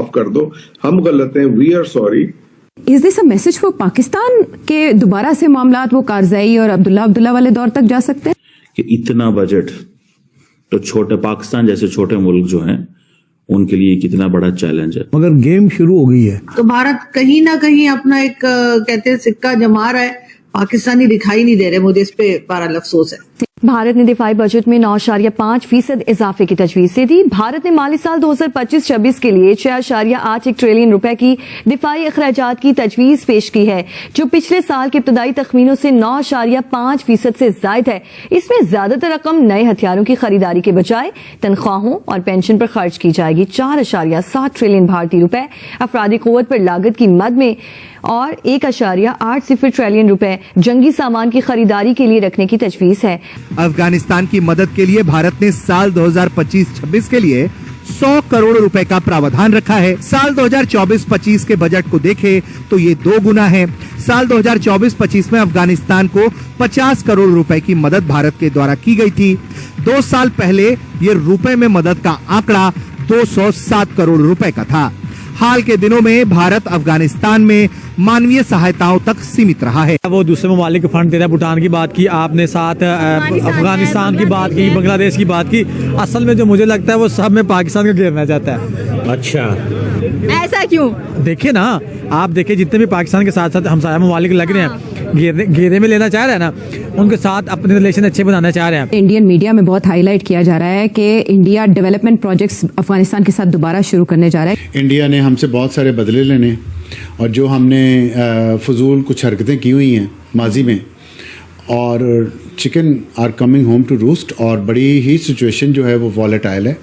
माफ कर दो, हम गलत हैं, we are sorry. Is this a message for Pakistan के दोबारा से मामलात वो कारज़ई और अब्दुल्ला वाले दौर तक जा सकते हैं? कि इतना बजट तो छोटे पाकिस्तान जैसे छोटे मुल्क जो हैं उनके लिए कितना बड़ा चैलेंज है। मगर गेम शुरू हो गई है तो भारत कहीं ना कहीं अपना एक कहते हैं सिक्का जमा रहा है, पाकिस्तानी दिखाई नहीं दे रहे। मुझे इस पे बड़ा अफसोस है। भारत ने दिफाई बजट में 9.5% इजाफे की तजवीज दे दी। भारत ने माली साल 2025-26 के लिए 6.81 ट्रिलियन रुपए की दिफाई अखराजात की तजवीज पेश की है, जो पिछले साल के इब्तदाई तखमीनों से 9.5% से ज्यादा है। इसमें ज्यादातर रकम नए हथियारों की खरीदारी के बजाय तनख्वाहों और पेंशन पर खर्च की जाएगी। 4.7 ट्रिलियन भारतीय रुपए अफरादी कुव्वत पर लागत की मद में और 1.80 ट्रिलियन रुपए जंगी सामान की खरीदारी के लिए रखने की तजवीज है। अफगानिस्तान की मदद के लिए भारत ने साल 2025-26 के लिए 100 करोड़ रुपए का प्रावधान रखा है। साल 2024-25 के बजट को देखें तो ये 2 गुना है। साल 2024-25 में अफगानिस्तान को 50 करोड़ रुपए की मदद भारत के द्वारा की गई थी। 2 साल पहले ये रुपए में मदद का आंकड़ा 207 करोड़ रुपए का था। हाल के दिनों में भारत अफगानिस्तान में मानवीय सहायताओं तक सीमित रहा है। वो दूसरे ममालिक को फंड दे रहा है। भूटान की बात की आपने, साथ अफगानिस्तान की बात की, बांग्लादेश की बात की। असल में जो मुझे लगता है वो सब में पाकिस्तान को घेरना चाहता है। अच्छा, ऐसा क्यों? देखिए ना, आप देखिए जितने भी पाकिस्तान के साथ साथ हमसाया ममालिक लग रहे हैं, घेरे में लेना चाह रहे हैं ना, उनके साथ अपने रिलेशन अच्छे बनाना चाह रहे हैं। इंडियन मीडिया में बहुत हाईलाइट किया जा रहा है कि इंडिया डेवलपमेंट प्रोजेक्ट्स अफगानिस्तान के साथ दोबारा शुरू करने जा रहा है। इंडिया ने हमसे बहुत सारे बदले लेने और जो हमने फजूल कुछ हरकतें की हुई हैं माजी में, और chicken are coming home to roost, और बड़ी ही सिचुएशन जो है वो वॉलेटाइल है।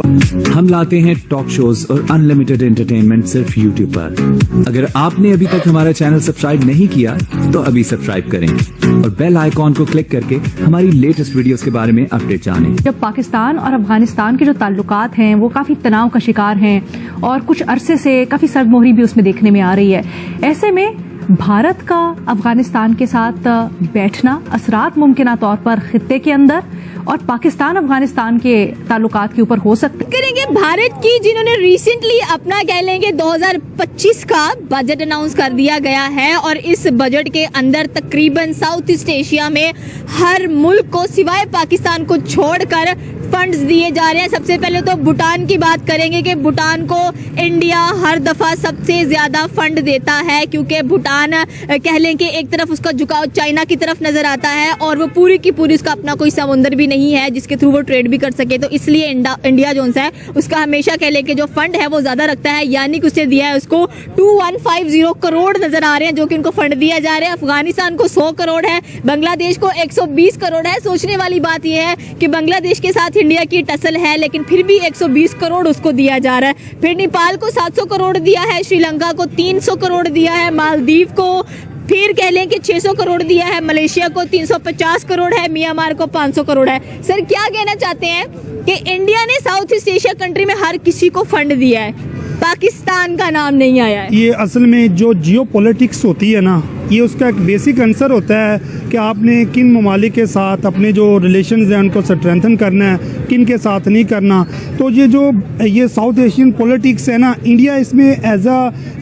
हम लाते हैं टॉक शोज और अनलिमिटेड एंटरटेनमेंट सिर्फ यूट्यूब पर। अगर आपने अभी तक हमारा चैनल सब्सक्राइब नहीं किया तो अभी सब्सक्राइब करें और बेल आइकॉन को क्लिक करके हमारी लेटेस्ट वीडियोस के बारे में अपडेट जानें। जब पाकिस्तान और अफगानिस्तान के जो ताल्लुकात हैं वो काफी तनाव का शिकार हैं और कुछ अरसे से काफी सरगर्मी भी उसमें देखने में आ रही है, ऐसे में भारत का अफगानिस्तान के साथ बैठना असरात मुमकिन तौर पर खित्ते के अंदर और पाकिस्तान अफगानिस्तान के ताल्लुकात के ऊपर हो सकते करेंगे। भारत की जिन्होंने रिसेंटली अपना कह लेंगे 2025 का बजट अनाउंस कर दिया गया है और इस बजट के अंदर तकरीबन साउथ ईस्ट एशिया में हर मुल्क को सिवाय पाकिस्तान को छोड़कर फंड्स दिए जा रहे हैं। सबसे पहले तो भूटान की बात करेंगे कि भूटान को इंडिया हर दफा सबसे ज्यादा फंड देता है, क्योंकि भूटान कह लें कि एक तरफ उसका झुकाव चाइना की तरफ नजर आता है और वो पूरी की पूरी उसका अपना कोई समुंदर भी नहीं है जिसके थ्रू वो ट्रेड भी कर सके। तो इसलिए इंडिया जो है उसका हमेशा कह लें कि जो फंड है वो ज्यादा रखता है, यानी कि उसने दिया है उसको 2150 करोड़ नजर आ रहे हैं जो कि उनको फंड दिया जा रहा है। अफगानिस्तान को 100 करोड़ है, बांग्लादेश को 120 करोड़ है। सोचने वाली बात यह है कि बांग्लादेश के साथ इंडिया की टसल है लेकिन फिर भी 120 करोड़ उसको दिया जा रहा है। फिर नेपाल को 700 करोड़ दिया है, श्रीलंका को 300 करोड़ दिया है, मालदीव को फिर कह लें कि 600 करोड़ दिया है, मलेशिया को 350 करोड़ है, म्यांमार को 500 करोड़ है। सर क्या कहना चाहते हैं कि इंडिया ने साउथ ईस्ट एशिया कंट्री में हर किसी को फंड दिया है, पाकिस्तान का नाम नहीं आया है? ये असल में जो जियो पॉलिटिक्स होती है ना, ये उसका एक बेसिक आंसर होता है कि आपने किन ममालिक के साथ अपने जो रिलेशंस हैं उनको स्ट्रेंथन करना है, किन के साथ नहीं करना। तो ये साउथ एशियन पॉलिटिक्स है ना, इंडिया इसमें एज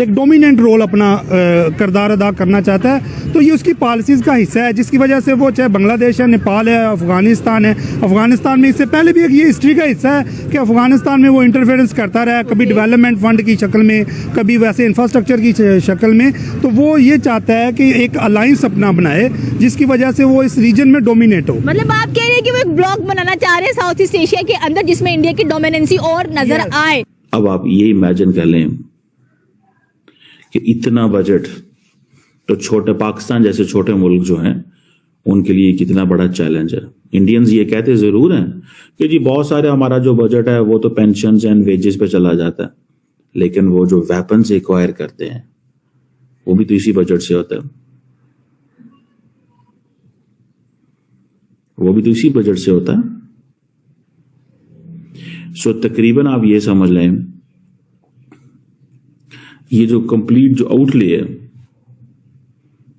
एक डोमिनेंट रोल अपना किरदार अदा करना चाहता है। तो ये उसकी पॉलिसीज़ का हिस्सा है, जिसकी वजह से वो चाहे बांग्लादेश है, नेपाल है, अफगानिस्तान है। अफगानिस्तान में इससे पहले भी ये हिस्ट्री का हिस्सा है कि अफगानिस्तान में वो इंटरफेरेंस करता रहा, कभी डेवलपमेंट फंड की शक्ल में, कभी वैसे इंफ्रास्ट्रक्चर की शक्ल में। तो वो ये चाहता है कि एक अलायंस अपना बनाए जिसकी वजह से वो इस रीजन में डोमिनेट हो। मतलब आप कह रहे हैं कि वो एक ब्लॉक बनाना चाह रहे हैं साउथ ईस्ट एशिया के अंदर जिसमें इंडिया की डोमिनेंसी और नजर आए। अब आप ये इमेजिन कर लें कि इतना बजट तो छोटे पाकिस्तान जैसे छोटे मुल्क जो हैं उनके लिए कितना बड़ा चैलेंज है। इंडियंस ये कहते जरूर हैं कि जी बहुत सारे हमारा जो बजट है वो तो पेंशन एंड वेजेस पे चला जाता है, लेकिन वो जो वेपन्स एक्वायर करते हैं वो भी तो इसी बजट से होता है, वो भी तो इसी बजट से होता है। सो तकरीबन आप ये समझ लें ये जो कंप्लीट जो आउटले है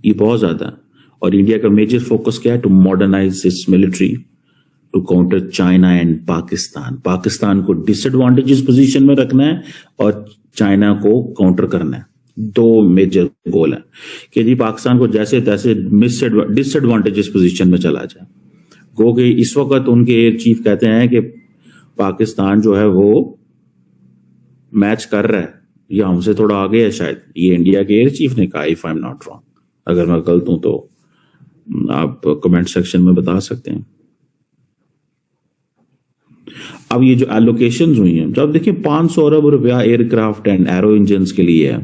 ये बहुत ज्यादा है और इंडिया का मेजर फोकस क्या है? To modernise its military, to counter China and Pakistan. Pakistan को डिसएडवांटेजेस पोजीशन में रखना है और चाइना को काउंटर करना है। दो मेजर गोल है कि जी पाकिस्तान को जैसे तैसे डिसएडवांटेजेस पोजीशन में चला जाए। गो कि इस वक्त उनके एयर चीफ कहते हैं कि पाकिस्तान जो है वो मैच कर रहा है या हमसे थोड़ा आगे है शायद। ये इंडिया के एयर चीफ ने कहा, if I am not wrong. अगर मैं गलत हूं तो आप कमेंट सेक्शन में बता सकते हैं। अब ये जो एलोकेशन हुई हैं, जब देखिए 500 अरब रुपया एयरक्राफ्ट एंड एरो इंजन के लिए है,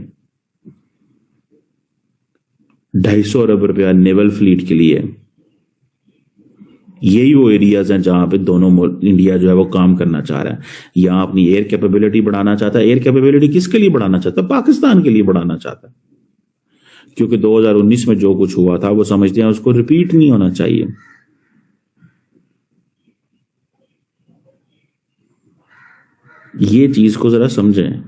250 अरब रुपया नेवल फ्लीट के लिए। यही वो एरियाज हैं जहां पे दोनों इंडिया जो है वो काम करना चाह रहा है। यहां अपनी एयर कैपेबिलिटी बढ़ाना चाहता है। एयर कैपेबिलिटी किसके लिए बढ़ाना चाहता है? पाकिस्तान के लिए बढ़ाना चाहता है, क्योंकि 2019 में जो कुछ हुआ था वो समझते हैं उसको रिपीट नहीं होना चाहिए। ये चीज को जरा समझें।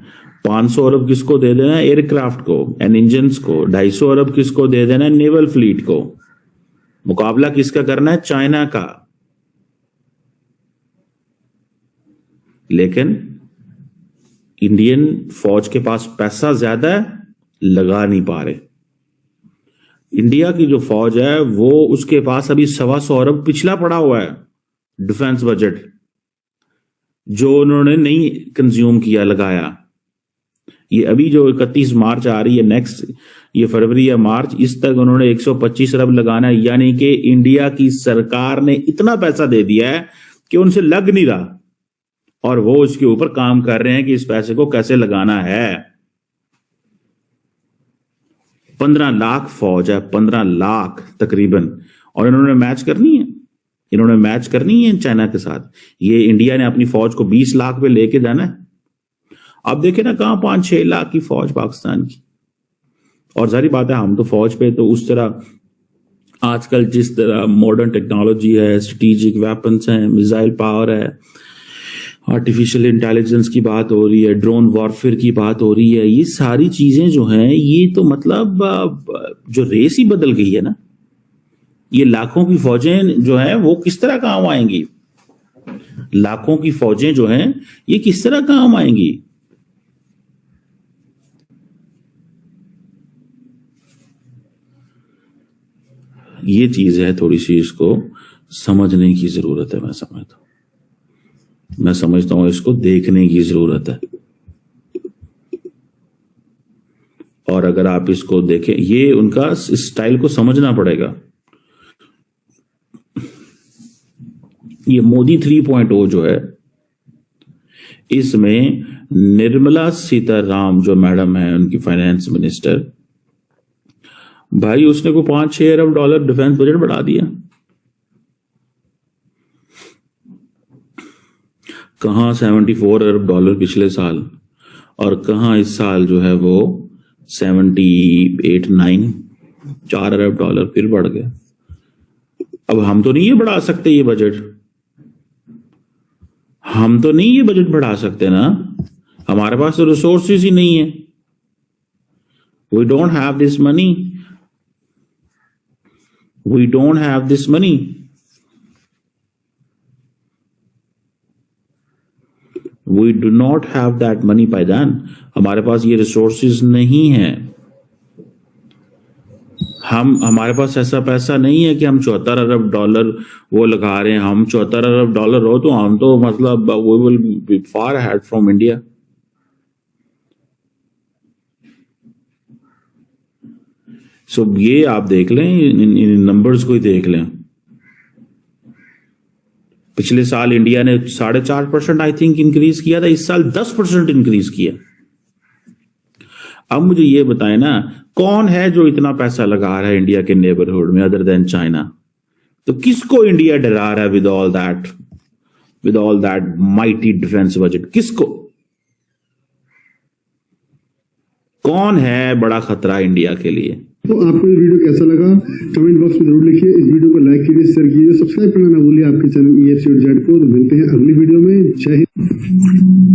500 अरब किसको दे देना है? एयरक्राफ्ट को एंड इंजन्स को। 250 अरब किसको दे देना है? नेवल फ्लीट को। मुकाबला किसका करना है? चाइना का। लेकिन इंडियन फौज के पास पैसा ज्यादा है, लगा नहीं पा रहे। इंडिया की जो फौज है वो उसके पास अभी 125 अरब पिछला पड़ा हुआ है डिफेंस बजट, जो उन्होंने नहीं कंज्यूम किया, लगाया। ये अभी जो 31 मार्च आ रही है, नेक्स्ट ये फरवरी या मार्च, इस तक उन्होंने 125 अरब लगाना है। यानी कि इंडिया की सरकार ने इतना पैसा दे दिया है कि उनसे लग नहीं रहा, और वो उसके ऊपर काम कर रहे हैं कि इस पैसे को कैसे लगाना है। 15 लाख फौज है, 15 लाख तकरीबन, और इन्होंने मैच करनी है। इन्होंने मैच करनी है चाइना के साथ। ये इंडिया ने अपनी फौज को 20 लाख पे लेके जाना है। अब देखे ना कहां 5-6 लाख की फौज पाकिस्तान की। और जारी बात है, हम तो फौज पे तो उस तरह आजकल जिस तरह मॉडर्न टेक्नोलॉजी है, स्ट्रेटेजिक वेपन्स हैं, मिसाइल पावर है, आर्टिफिशियल इंटेलिजेंस की बात हो रही है, ड्रोन वॉरफेयर की बात हो रही है, ये सारी चीजें जो हैं, ये तो मतलब जो रेस ही बदल गई है ना। ये लाखों की फौजें जो हैं वो किस तरह काम आएंगी? लाखों की फौजें जो हैं ये किस तरह काम आएंगी? ये चीज है, थोड़ी सी इसको समझने की जरूरत है। मैं समझता हूं इसको देखने की जरूरत है। और अगर आप इसको देखें, ये उनका स्टाइल को समझना पड़ेगा। ये मोदी 3.0 जो है, इसमें निर्मला सीताराम जो मैडम है, उनकी फाइनेंस मिनिस्टर, भाई उसने को 5-6 अरब डॉलर डिफेंस बजट बढ़ा दिया। कहां 74 अरब डॉलर पिछले साल, और कहां इस साल जो है वो 78-9, 4 अरब डॉलर फिर बढ़ गए। अब हम तो नहीं ये बढ़ा सकते, ये बजट हम तो नहीं ये बजट बढ़ा सकते ना। हमारे पास तो रिसोर्सेज ही नहीं है। We don't have this money. We don't have this money. We do not have that money by then. हमारे पास ये रिसोर्सेज नहीं है। हमारे पास ऐसा पैसा नहीं है कि हम 74 अरब डॉलर वो लगा रहे हैं। हम 74 अरब डॉलर हो तो हम तो मतलब we will be far ahead from India. सो ये आप देख लें, इन नंबर्स को ही देख लें। पिछले साल इंडिया ने 4.5% आई थिंक इंक्रीज किया था, इस साल 10% इंक्रीज किया। अब मुझे ये बताएं ना, कौन है जो इतना पैसा लगा रहा है इंडिया के नेबरहुड में अदर देन चाइना? तो किसको इंडिया डरा रहा है with all that mighty defence budget? किसको? कौन है बड़ा खतरा इंडिया के लिए? तो आपको ये वीडियो कैसा लगा कमेंट बॉक्स में जरूर लिखिए। इस वीडियो को लाइक कीजिए, शेयर कीजिए, सब्सक्राइब करना ना भूलिए आपके चैनल EFC.Z को। तो मिलते हैं अगली वीडियो में। जय हिंद।